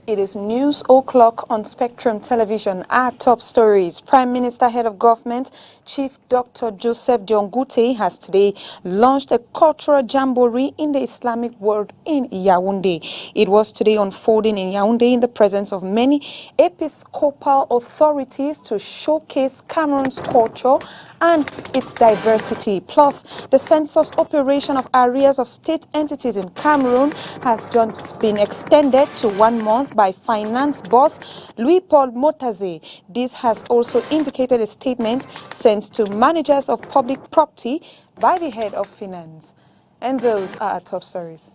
It is news o'clock on Spectrum Television. Our top stories. Prime Minister, Head of Government, Chief Dr. Joseph Diongute has today launched a cultural jamboree in the Islamic world in Yaoundé. It was today unfolding in Yaoundé in the presence of many episcopal authorities to showcase Cameroon's culture and its diversity. Plus, the census operation of areas of state entities in Cameroon has just been extended to 1 month by finance boss Louis-Paul Motaze. This has also indicated a statement sent to managers of public property by the head of finance. And those are our top stories.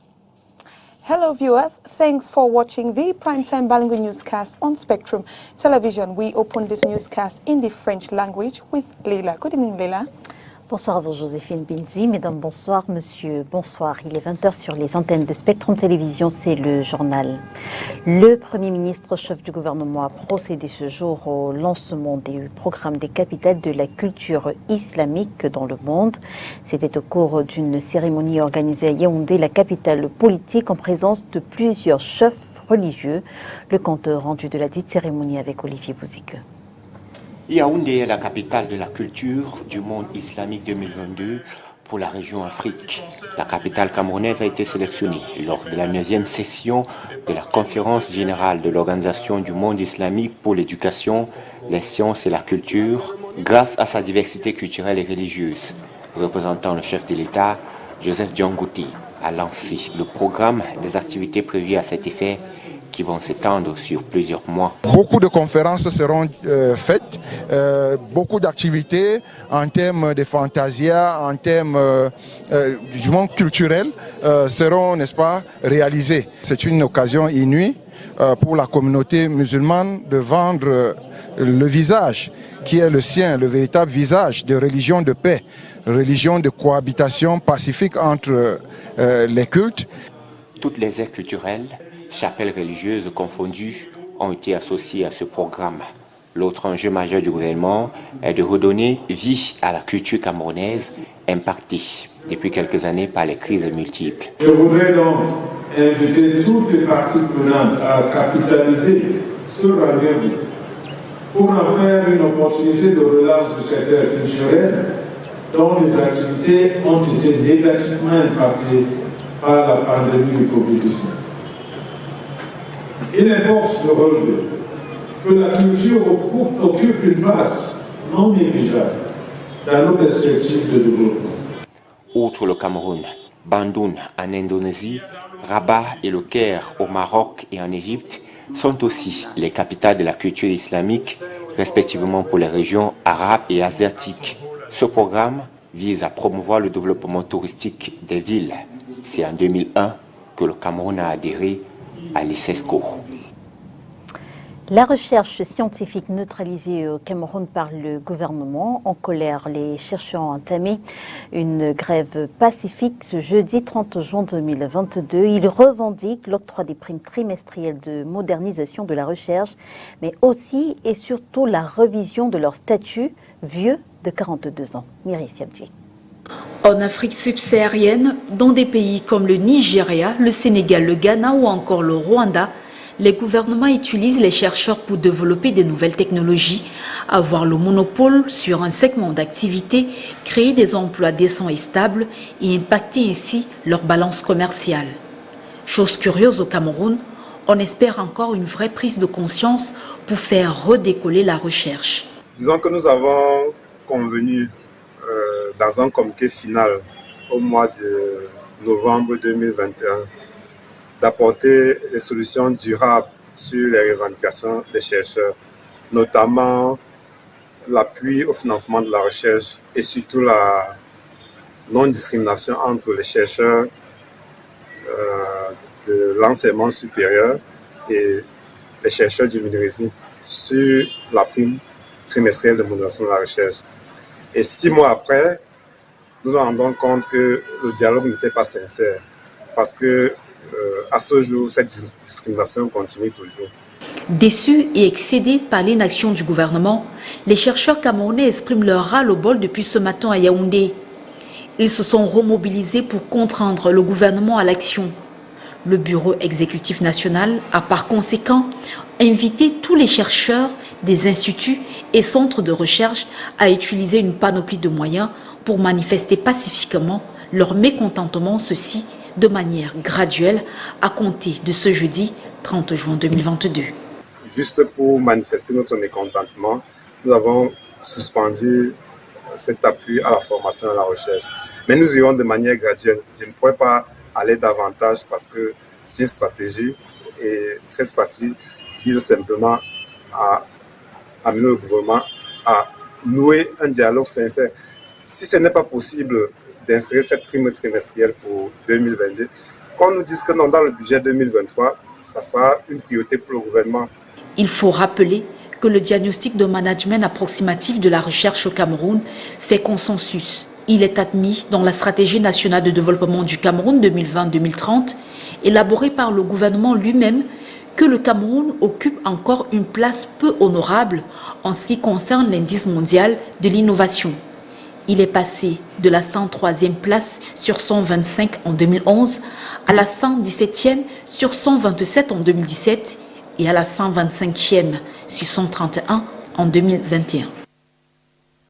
Hello viewers, thanks for watching the Primetime Bilingual Newscast on Spectrum Television. We open this newscast in the French language with Leila. Good evening, Leila. Bonsoir à vous, Joséphine Binzi. Mesdames, bonsoir. Monsieur, bonsoir. Il est 20h sur les antennes de Spectrum Télévision, c'est le journal. Le Premier ministre, chef du gouvernement, a procédé ce jour au lancement du programme des capitales de la culture islamique dans le monde. C'était au cours d'une cérémonie organisée à Yaoundé, la capitale politique, en présence de plusieurs chefs religieux. Le compte rendu de la dite cérémonie avec Olivier Bouzique. Yaoundé est la capitale de la culture du monde islamique 2022 pour la région Afrique. La capitale camerounaise a été sélectionnée lors de la 9e session de la conférence générale de l'Organisation du monde islamique pour l'éducation, les sciences et la culture, grâce à sa diversité culturelle et religieuse. Représentant le chef de l'État, Joseph Diongute, a lancé le programme des activités prévues à cet effet qui vont s'étendre sur plusieurs mois. Beaucoup de conférences seront faites, beaucoup d'activités en termes de fantasia, en termes du monde culturel seront, n'est-ce pas, réalisées. C'est une occasion inouïe pour la communauté musulmane de vendre le visage qui est le sien, le véritable visage de religion de paix, religion de cohabitation pacifique entre les cultes. Toutes les aires culturelles, chapelles religieuses confondues, ont été associées à ce programme. L'autre enjeu majeur du gouvernement est de redonner vie à la culture camerounaise impactée depuis quelques années par les crises multiples. Je voudrais donc inviter toutes les parties prenantes à capitaliser sur la vie pour en faire une opportunité de relance du secteur culturel dont les activités ont été négativement impactées par la pandémie du Covid-19. Il importe de relever que la culture occupe une place non négligeable dans nos perspectives de développement. Outre le Cameroun, Bandung en Indonésie, Rabat et le Caire au Maroc et en Égypte sont aussi les capitales de la culture islamique, respectivement pour les régions arabes et asiatiques. Ce programme vise à promouvoir le développement touristique des villes. C'est en 2001 que le Cameroun a adhéré à l'ICESCO. La recherche scientifique neutralisée au Cameroun par le gouvernement. En colère, les chercheurs ont entamé une grève pacifique ce jeudi 30 juin 2022. Ils revendiquent l'octroi des primes trimestrielles de modernisation de la recherche, mais aussi et surtout la révision de leur statut vieux de 42 ans. Myri Siabdji. En Afrique subsaharienne, dans des pays comme le Nigeria, le Sénégal, le Ghana ou encore le Rwanda, les gouvernements utilisent les chercheurs pour développer de nouvelles technologies, avoir le monopole sur un segment d'activité, créer des emplois décents et stables et impacter ainsi leur balance commerciale. Chose curieuse au Cameroun, on espère encore une vraie prise de conscience pour faire redécoller la recherche. Disons que nous avons convenu dans un communiqué final au mois de novembre 2021 d'apporter des solutions durables sur les revendications des chercheurs, notamment l'appui au financement de la recherche et surtout la non-discrimination entre les chercheurs de l'enseignement supérieur et les chercheurs du d'université sur la prime trimestrielle de modernisation de la recherche. Et 6 mois après, nous nous rendons compte que le dialogue n'était pas sincère parce que à ce jour, cette discrimination continue toujours. Déçus et excédés par l'inaction du gouvernement, les chercheurs camerounais expriment leur ras-le-bol depuis ce matin à Yaoundé. Ils se sont remobilisés pour contraindre le gouvernement à l'action. Le Bureau exécutif national a par conséquent invité tous les chercheurs des instituts et centres de recherche à utiliser une panoplie de moyens pour manifester pacifiquement leur mécontentement, ceci de manière graduelle à compter de ce jeudi 30 juin 2022. Juste pour manifester notre mécontentement, nous avons suspendu cet appui à la formation et à la recherche. Mais nous irons de manière graduelle. Je ne pourrais pas aller davantage parce que c'est une stratégie et cette stratégie vise simplement à amener le gouvernement à nouer un dialogue sincère. Si ce n'est pas possible d'insérer cette prime trimestrielle pour 2022, qu'on nous dise que non, dans le budget 2023, ça sera une priorité pour le gouvernement. Il faut rappeler que le diagnostic de management approximatif de la recherche au Cameroun fait consensus. Il est admis dans la stratégie nationale de développement du Cameroun 2020-2030, élaborée par le gouvernement lui-même, que le Cameroun occupe encore une place peu honorable en ce qui concerne l'indice mondial de l'innovation. Il est passé de la 103e place sur 125 en 2011 à la 117e sur 127 en 2017 et à la 125e sur 131 en 2021.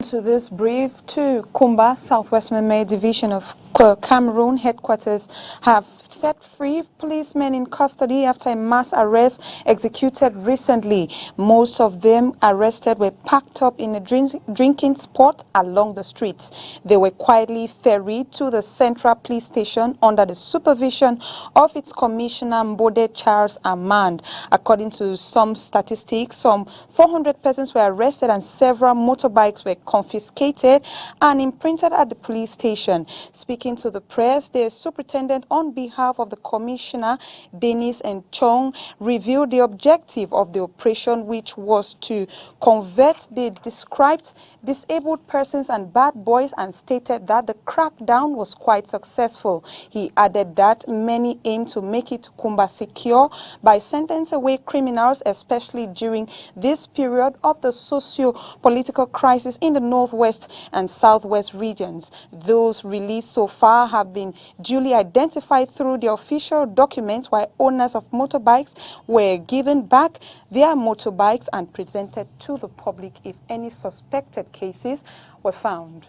To this brief, to Kumba, Southwest Memé Division of Cameroon headquarters have set free policemen in custody after a mass arrest executed recently. Most of them arrested were packed up in a drinking spot along the streets. They were quietly ferried to the Central Police Station under the supervision of its Commissioner Mbode Charles Amand. According to some statistics, some 400 persons were arrested and several motorbikes were confiscated and imprinted at the police station. Speaking to the press, the superintendent on behalf of the commissioner, Dennis Nchong, revealed the objective of the operation, which was to convert the described disabled persons and bad boys, and stated that the crackdown was quite successful. He added that many aim to make it Kumba secure by sentencing away criminals, especially during this period of the socio-political crisis in the northwest and southwest regions. Those released so far have been duly identified through the official documents, while owners of motorbikes were given back their motorbikes and presented to the public if any suspected cases were found.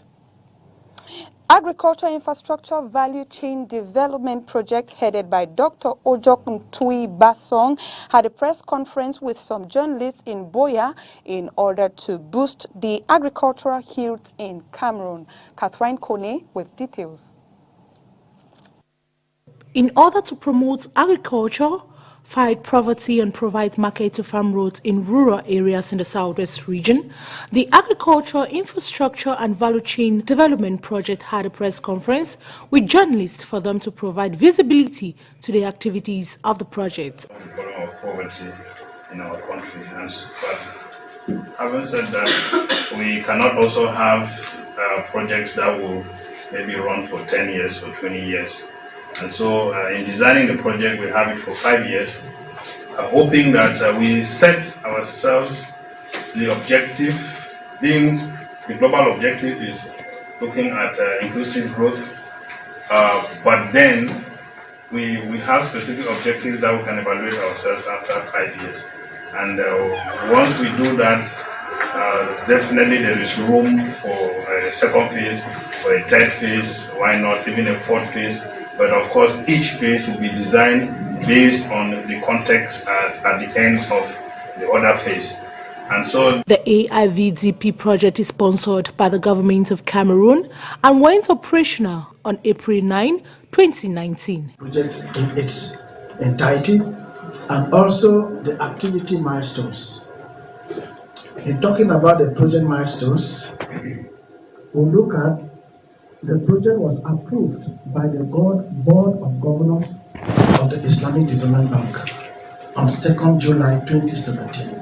Agriculture Infrastructure Value Chain Development Project, headed by Dr. Ojok Ntui Basong, had a press conference with some journalists in Boya in order to boost the agricultural yields in Cameroon. Catherine Kone with details. In order to promote agriculture, fight poverty and provide market to farm roads in rural areas in the southwest region, the Agriculture Infrastructure and Value Chain Development Project had a press conference with journalists for them to provide visibility to the activities of the project. The problem of poverty in our country, but having said that, we cannot also have projects that will maybe run for 10 years or 20 years. And so in designing the project, we have it for 5 years, hoping that we set ourselves the objective, being the global objective is looking at inclusive growth, but then we have specific objectives that we can evaluate ourselves after 5 years. And once we do that, definitely there is room for a second phase, or a third phase, why not even a fourth phase. But of course, each phase will be designed based on the context at the end of the other phase. And so the AIVDP project is sponsored by the government of Cameroon and went operational on April 9, 2019. Project in its entirety and also the activity milestones. In talking about the project milestones, we'll look at the project was approved by the Board of Governors of the Islamic Development Bank on 2nd July 2017.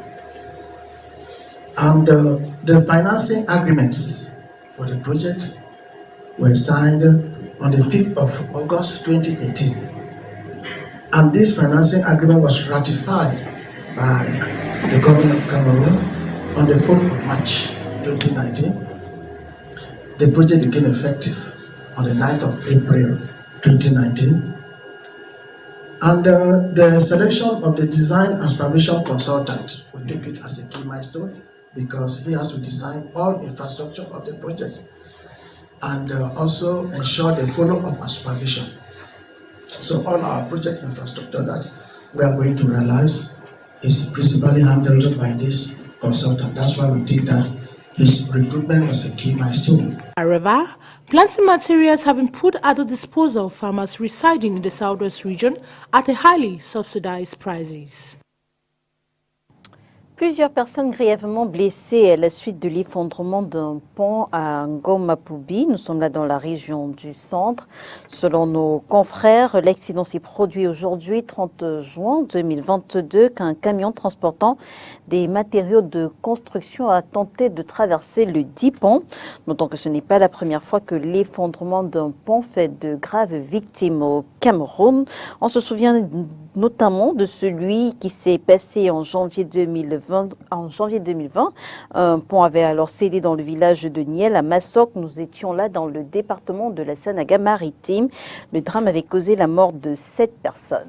And the financing agreements for the project were signed on the 5th of August 2018. And this financing agreement was ratified by the government of Cameroon on the 4th of March 2019. The project became effective on the 9th of April 2019. And the selection of the design and supervision consultant, we took it as a key milestone because he has to design all infrastructure of the project and also ensure the follow-up and supervision. So all our project infrastructure that we are going to realize is principally handled by this consultant. That's why we did that. His recruitment was a key milestone. However, planting materials have been put at the disposal of farmers residing in the southwest region at a highly subsidized prices. Plusieurs personnes grièvement blessées à la suite de l'effondrement d'un pont à Ngoma-Pubi. Nous sommes là dans la région du centre. Selon nos confrères, l'accident s'est produit aujourd'hui, 30 juin 2022, qu'un camion transportant des matériaux de construction a tenté de traverser le dit pont. Notons que ce n'est pas la première fois que l'effondrement d'un pont fait de graves victimes au Cameroun. On se souvient notamment de celui qui s'est passé en janvier 2020. Un pont avait alors cédé dans le village de Niel à Massok. Nous étions là dans le département de la Sanaga-Maritime. Le drame avait causé la mort de 7 personnes.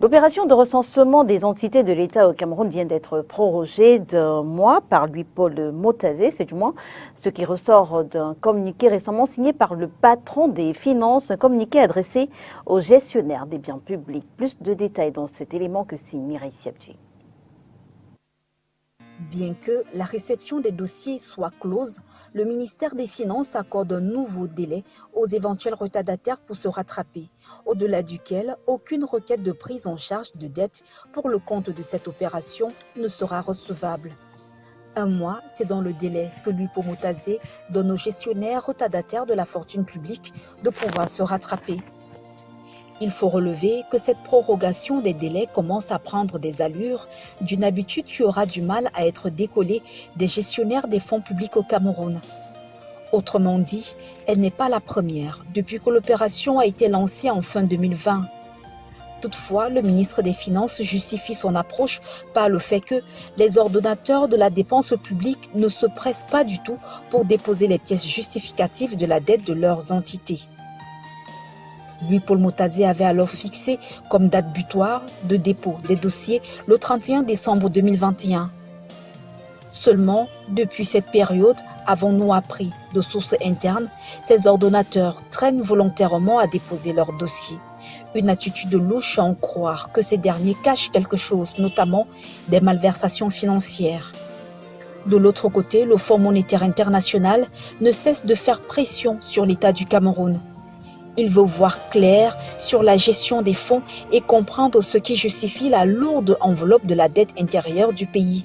L'opération de recensement des entités de l'État au Cameroun vient d'être prorogée d'un mois par Louis-Paul Motazé. C'est du moins ce qui ressort d'un communiqué récemment signé par le patron des finances, un communiqué adressé aux gestionnaires des biens publics. Plus de détails dans cet élément que signe Mireille Siabji. Bien que la réception des dossiers soit close, le ministère des Finances accorde un nouveau délai aux éventuels retardataires pour se rattraper, au-delà duquel aucune requête de prise en charge de dette pour le compte de cette opération ne sera recevable. Un mois, c'est dans le délai que Louis-Paul Motazé donne aux gestionnaires retardataires de la fortune publique de pouvoir se rattraper. Il faut relever que cette prorogation des délais commence à prendre des allures d'une habitude qui aura du mal à être décollée des gestionnaires des fonds publics au Cameroun. Autrement dit, elle n'est pas la première depuis que l'opération a été lancée en fin 2020. Toutefois, le ministre des Finances justifie son approche par le fait que les ordonnateurs de la dépense publique ne se pressent pas du tout pour déposer les pièces justificatives de la dette de leurs entités. Louis-Paul Motazé avait alors fixé comme date butoir de dépôt des dossiers le 31 décembre 2021. Seulement, depuis cette période, avons-nous appris de sources internes, ces ordonnateurs traînent volontairement à déposer leurs dossiers. Une attitude louche à en croire que ces derniers cachent quelque chose, notamment des malversations financières. De l'autre côté, le Fonds monétaire international ne cesse de faire pression sur l'État du Cameroun. Il veut voir clair sur la gestion des fonds et comprendre ce qui justifie la lourde enveloppe de la dette intérieure du pays.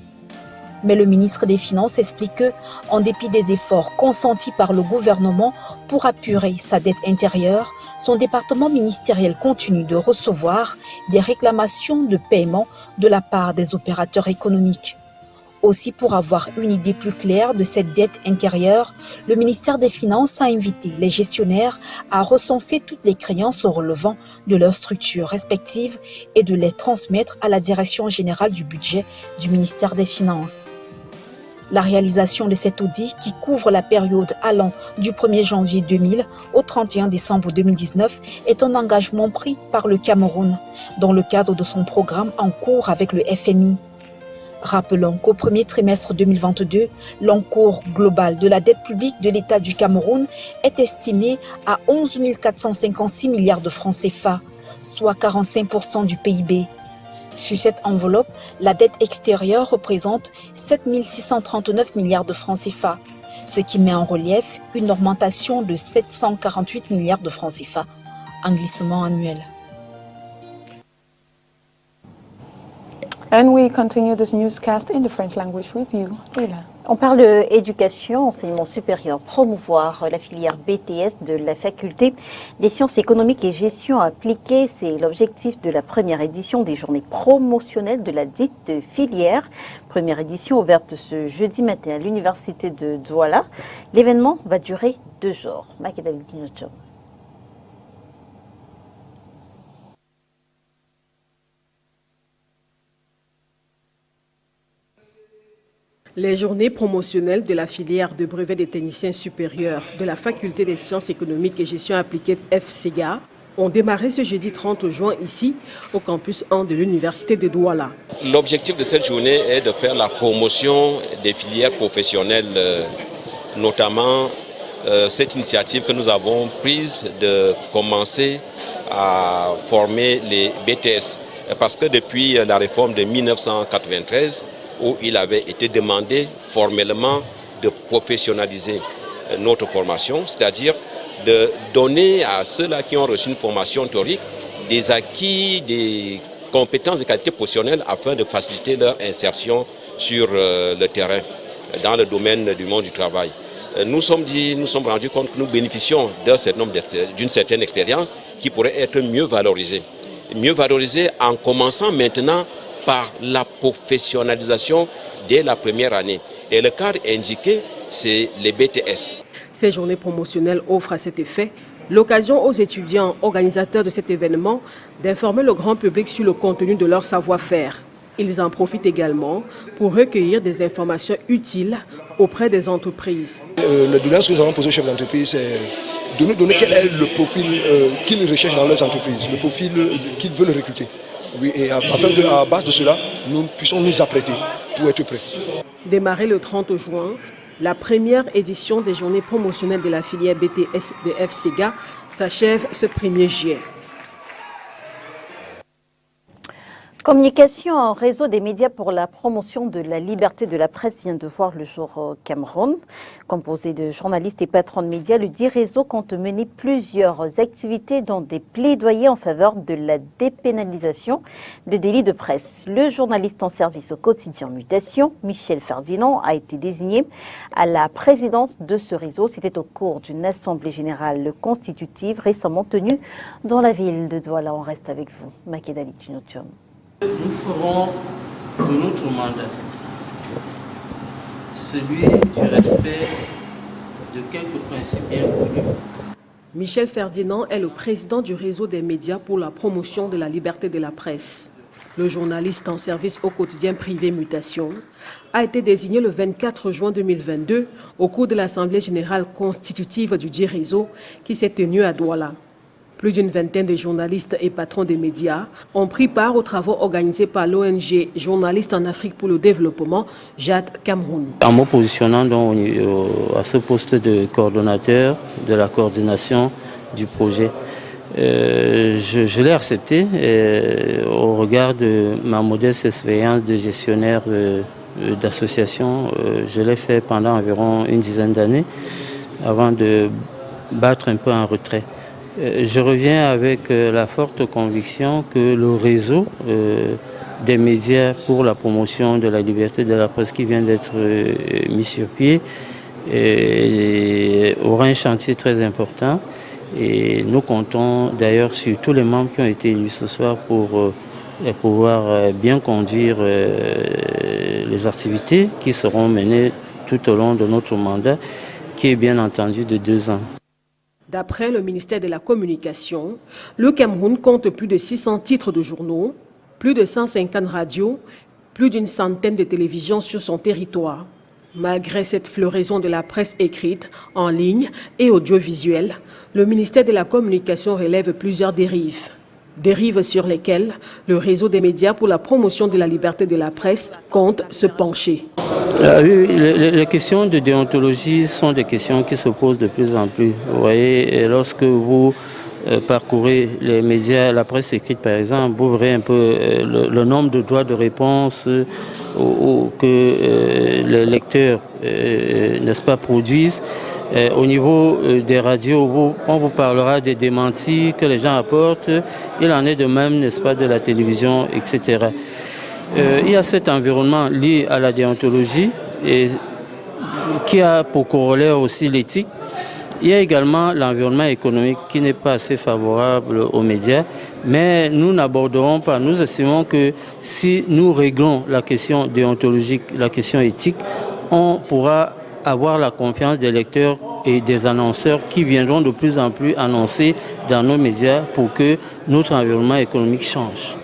Mais le ministre des Finances explique que, en dépit des efforts consentis par le gouvernement pour apurer sa dette intérieure, son département ministériel continue de recevoir des réclamations de paiement de la part des opérateurs économiques. Aussi, pour avoir une idée plus claire de cette dette intérieure, le ministère des Finances a invité les gestionnaires à recenser toutes les créances relevant de leurs structures respectives et de les transmettre à la Direction générale du budget du ministère des Finances. La réalisation de cet audit, qui couvre la période allant du 1er janvier 2000 au 31 décembre 2019, est un engagement pris par le Cameroun dans le cadre de son programme en cours avec le FMI. Rappelons qu'au premier trimestre 2022, l'encours global de la dette publique de l'État du Cameroun est estimé à 11 456 milliards de francs CFA, soit 45% du PIB. Sur cette enveloppe, la dette extérieure représente 7 639 milliards de francs CFA, ce qui met en relief une augmentation de 748 milliards de francs CFA, un glissement annuel. And we continue this newscast in the French language with you, Leila. On parle éducation, enseignement supérieur, promouvoir la filière BTS de la faculté des sciences économiques et gestion appliquée. C'est l'objectif de la première édition des journées promotionnelles de la dite filière. Première édition ouverte ce jeudi matin à l'université de Douala. L'événement va durer 2 jours. Les journées promotionnelles de la filière de brevet des techniciens supérieurs de la Faculté des sciences économiques et gestion appliquée FCEGA ont démarré ce jeudi 30 juin ici, au campus 1 de l'Université de Douala. L'objectif de cette journée est de faire la promotion des filières professionnelles, notamment cette initiative que nous avons prise de commencer à former les BTS. Parce que depuis la réforme de 1993, où il avait été demandé formellement de professionnaliser notre formation, c'est-à-dire de donner à ceux-là qui ont reçu une formation théorique des acquis, des compétences et qualités professionnelles afin de faciliter leur insertion sur le terrain, dans le domaine du monde du travail. Nous sommes rendus compte que nous bénéficions d'une certaine expérience qui pourrait être mieux valorisée. Mieux valorisée en commençant maintenant par la professionnalisation dès la première année. Et le cadre indiqué, c'est les BTS. Ces journées promotionnelles offrent à cet effet l'occasion aux étudiants organisateurs de cet événement d'informer le grand public sur le contenu de leur savoir-faire. Ils en profitent également pour recueillir des informations utiles auprès des entreprises. Le doléance que nous avons posé aux chefs d'entreprise, c'est de nous donner quel est le profil qu'ils recherchent dans leurs entreprises, le profil qu'ils veulent recruter. Oui, et afin qu'à base de cela, nous puissions nous apprêter pour être prêts. Démarré le 30 juin, la première édition des journées promotionnelles de la filière BTS de FCEGA s'achève ce 1er juillet. Communication en réseau des médias pour la promotion de la liberté de la presse vient de voir le jour au Cameroun. Composé de journalistes et patrons de médias, le dit réseau compte mener plusieurs activités dont des plaidoyers en faveur de la dépénalisation des délits de presse. Le journaliste en service au quotidien Mutation, Michel Ferdinand, a été désigné à la présidence de ce réseau. C'était au cours d'une assemblée générale constitutive récemment tenue dans la ville de Douala. On reste avec vous, Makedali Tinotium. Nous ferons de notre mandat celui du respect de quelques principes bien connus. Michel Ferdinand est le président du réseau des médias pour la promotion de la liberté de la presse. Le journaliste en service au quotidien privé Mutation a été désigné le 24 juin 2022 au cours de l'Assemblée générale constitutive du dit réseau qui s'est tenue à Douala. Plus d'une vingtaine de journalistes et patrons des médias ont pris part aux travaux organisés par l'ONG Journalistes en Afrique pour le développement, JAD Cameroun. En me positionnant donc à ce poste de coordonnateur de la coordination du projet, je l'ai accepté au regard de ma modeste expérience de gestionnaire d'association. Je l'ai fait pendant environ une dizaine d'années avant de battre un peu en retrait. Je reviens avec la forte conviction que le réseau des médias pour la promotion de la liberté de la presse qui vient d'être mis sur pied aura un chantier très important. Et nous comptons d'ailleurs sur tous les membres qui ont été élus ce soir pour pouvoir bien conduire les activités qui seront menées tout au long de notre mandat, qui est bien entendu de 2 ans. D'après le ministère de la Communication, le Cameroun compte plus de 600 titres de journaux, plus de 150 radios, plus d'une centaine de télévisions sur son territoire. Malgré cette floraison de la presse écrite, en ligne et audiovisuelle, le ministère de la Communication relève plusieurs dérives. Dérives sur lesquelles le réseau des médias pour la promotion de la liberté de la presse compte se pencher. Oui, les questions de déontologie sont des questions qui se posent de plus en plus. Vous voyez, et lorsque vous parcourez les médias, la presse écrite par exemple, vous verrez un peu le nombre de droits de réponse que les lecteurs, n'est-ce pas, produisent. Au niveau des radios, on vous parlera des démentis que les gens apportent. Il en est de même, n'est-ce pas, de la télévision, etc. Il y a cet environnement lié à la déontologie et qui a pour corollaire aussi l'éthique. Il y a également l'environnement économique qui n'est pas assez favorable aux médias, mais nous n'aborderons pas. Nous estimons que si nous réglons la question déontologique, la question éthique, on pourra avoir la confiance des lecteurs et des annonceurs qui viendront de plus en plus annoncer dans nos médias pour que notre environnement économique change.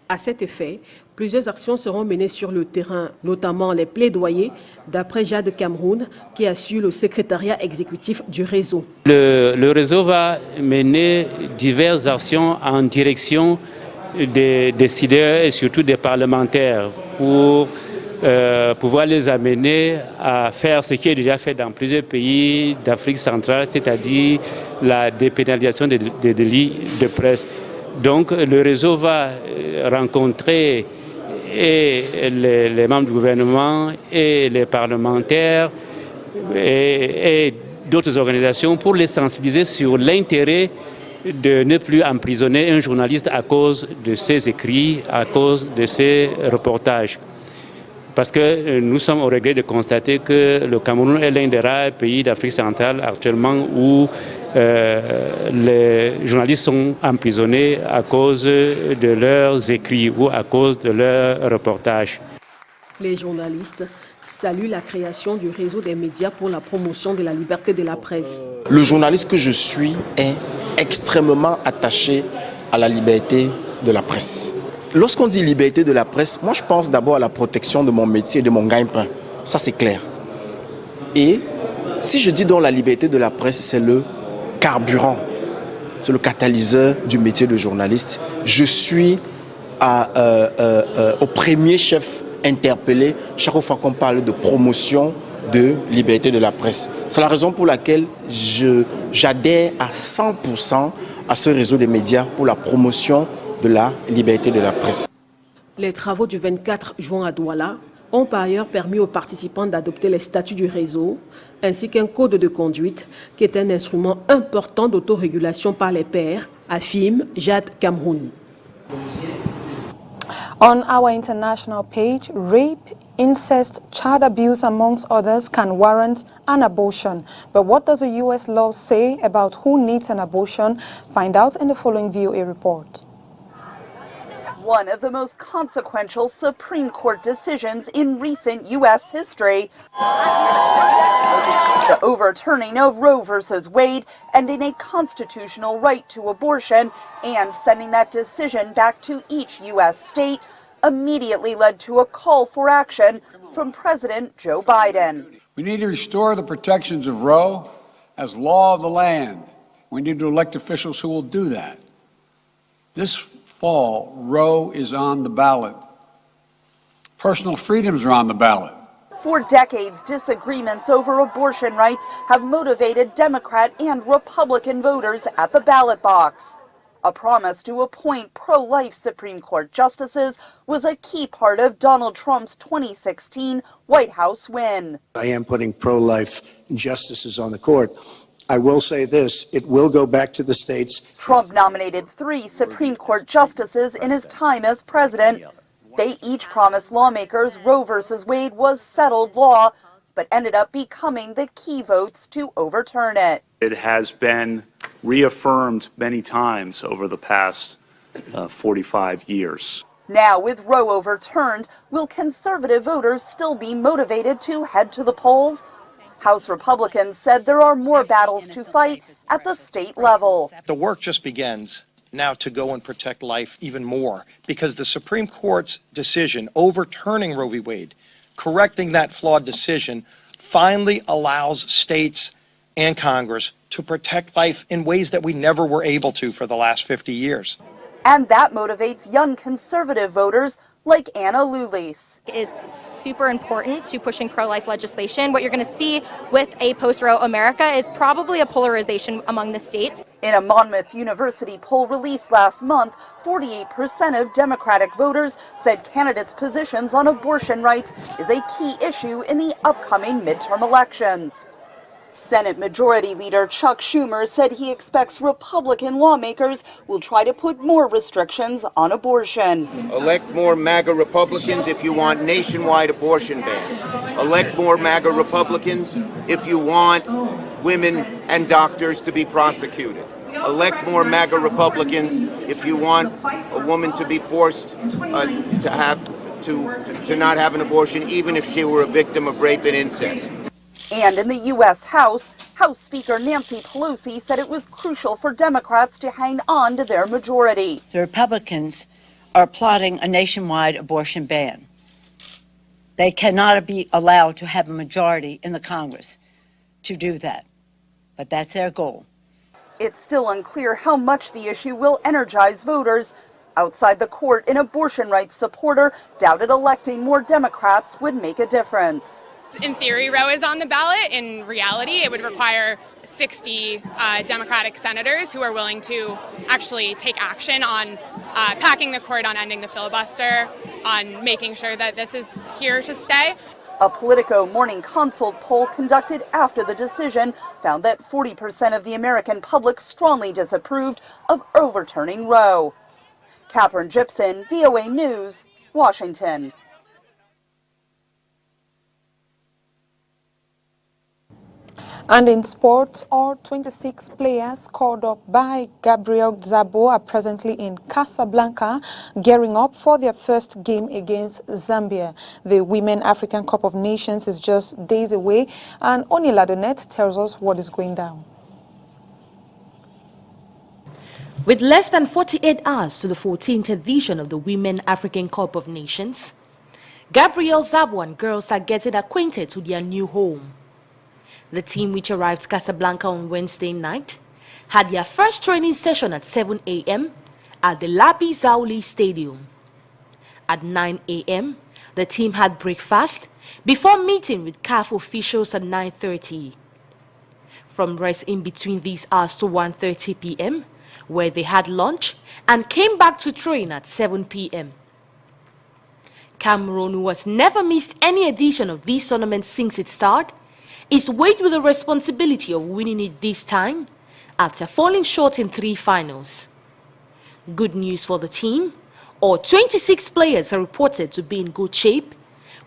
À cet effet, Plusieurs actions seront menées sur le terrain, notamment les plaidoyers, d'après Jade Cameroun, qui assure le secrétariat exécutif du réseau. Le réseau va mener diverses actions en direction des décideurs et surtout des parlementaires pour pouvoir les amener à faire ce qui est déjà fait dans plusieurs pays d'Afrique centrale, c'est-à-dire la dépénalisation des délits de presse. Donc le réseau va rencontrer et les membres du gouvernement et les parlementaires et d'autres organisations pour les sensibiliser sur l'intérêt de ne plus emprisonner un journaliste à cause de ses écrits, à cause de ses reportages. Parce que nous sommes au regret de constater que le Cameroun est l'un des rares pays d'Afrique centrale actuellement où les journalistes sont emprisonnés à cause de leurs écrits ou à cause de leurs reportages. Les journalistes saluent la création du réseau des médias pour la promotion de la liberté de la presse. Le journaliste que je suis est extrêmement attaché à la liberté de la presse. Lorsqu'on dit liberté de la presse, moi je pense d'abord à la protection de mon métier et de mon gagne-pain. Ça c'est clair. Et si je dis donc la liberté de la presse, c'est le carburant, c'est le catalyseur du métier de journaliste. Je suis au premier chef interpellé chaque fois qu'on parle de promotion de liberté de la presse. C'est la raison pour laquelle j'adhère à 100% à ce réseau des médias pour la promotion de la liberté de la presse. Les travaux du 24 juin à Douala ont par ailleurs permis aux participants d'adopter les statuts du réseau ainsi qu'un code de conduite qui est un instrument important d'autorégulation par les pairs, affirme Jade Cameroun. On our international page, rape, incest, child abuse, amongst others, can warrant an abortion. But what does the U.S. law say about who needs an abortion? Find out in the following VOA report. One of the most consequential Supreme Court decisions in recent U.S. history. The overturning of Roe v. Wade, ending a constitutional right to abortion and sending that decision back to each U.S. state, immediately led to a call for action from President Joe Biden. We need to restore the protections of Roe as law of the land. We need to elect officials who will do that. This fall, Roe is on the ballot. Personal freedoms are on the ballot. For decades, disagreements over abortion rights have motivated Democrat and Republican voters at the ballot box. A promise to appoint pro-life Supreme Court justices was a key part of Donald Trump's 2016 White House win. I am putting pro-life justices on the court. I will say this, it will go back to the states. Trump nominated 3 Supreme Court justices in his time as president. They each promised lawmakers Roe v. Wade was settled law, but ended up becoming the key votes to overturn it. It has been reaffirmed many times over the past 45 years. Now, with Roe overturned, will conservative voters still be motivated to head to the polls? House Republicans said there are more battles to fight at the state level. The work just begins now to go and protect life even more, because the Supreme Court's decision overturning Roe v. Wade, correcting that flawed decision, finally allows states and Congress to protect life in ways that we never were able to for the last 50 years. And that motivates young conservative voters like Anna Lulis. It is super important to pushing pro-life legislation. What you're going to see with a post-Roe America is probably a polarization among the states. In a Monmouth University poll released last month, 48% of Democratic voters said candidates' positions on abortion rights is a key issue in the upcoming midterm elections. Senate Majority Leader Chuck Schumer said he expects Republican lawmakers will try to put more restrictions on abortion. Elect more MAGA Republicans if you want nationwide abortion bans. Elect more MAGA Republicans if you want women and doctors to be prosecuted. Elect more MAGA Republicans if you want a woman to be forced to not have an abortion, even if she were a victim of rape and incest. And in the U.S. House Speaker Nancy Pelosi said it was crucial for Democrats to hang on to their majority. The Republicans are plotting a nationwide abortion ban. They cannot be allowed to have a majority in the Congress to do that, but that's their goal. It's still unclear how much the issue will energize voters. Outside the court, an abortion rights supporter doubted electing more Democrats would make a difference. In theory, Roe is on the ballot. In reality, it would require 60 Democratic senators who are willing to actually take action on packing the court, on ending the filibuster, on making sure that this is here to stay. A Politico Morning Consult poll conducted after the decision found that 40% of the American public strongly disapproved of overturning Roe. Catherine Gibson, VOA News, Washington. And in sports, all 26 players called up by Gabriel Szabo are presently in Casablanca, gearing up for their first game against Zambia. The Women African Cup of Nations is just days away, and Oni Ladonet tells us what is going down. With less than 48 hours to the 14th edition of the Women African Cup of Nations, Gabriel Szabo and girls are getting acquainted to their new home. The team, which arrived Casablanca on Wednesday night, had their first training session at 7 a.m. at the Labi Zauli Stadium. At 9 a.m., the team had breakfast before meeting with CAF officials at 9:30. From rest in between these hours to 1:30 p.m., where they had lunch and came back to train at 7 p.m. Cameroon, who has never missed any edition of these tournaments since it started, is weighed with the responsibility of winning it this time after falling short in 3 finals. Good news for the team, all 26 players are reported to be in good shape,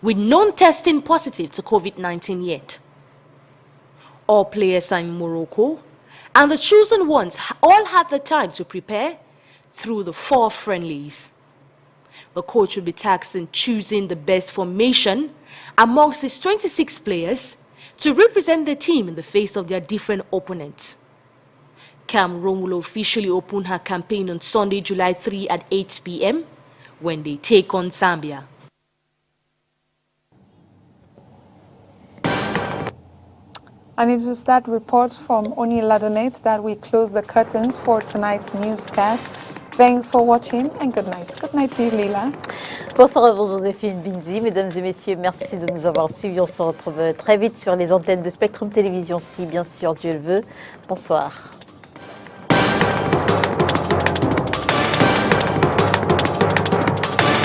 with none testing positive to COVID-19 yet. All players are in Morocco, and the chosen ones all had the time to prepare through the 4 friendlies. The coach will be tasked in choosing the best formation amongst his 26 players to represent the team in the face of their different opponents. Cameroon will officially open her campaign on Sunday, July 3 at 8 p.m. when they take on Zambia. And it was that report from Oni Ladonet that we close the curtains for tonight's newscast. Thanks for watching and good night. Good night to you, Leila. Bonsoir à vous, Joséphine Binzi. Mesdames et messieurs, merci de nous avoir suivis. On se retrouve très vite sur les antennes de Spectrum Télévision, si bien sûr Dieu le veut. Bonsoir.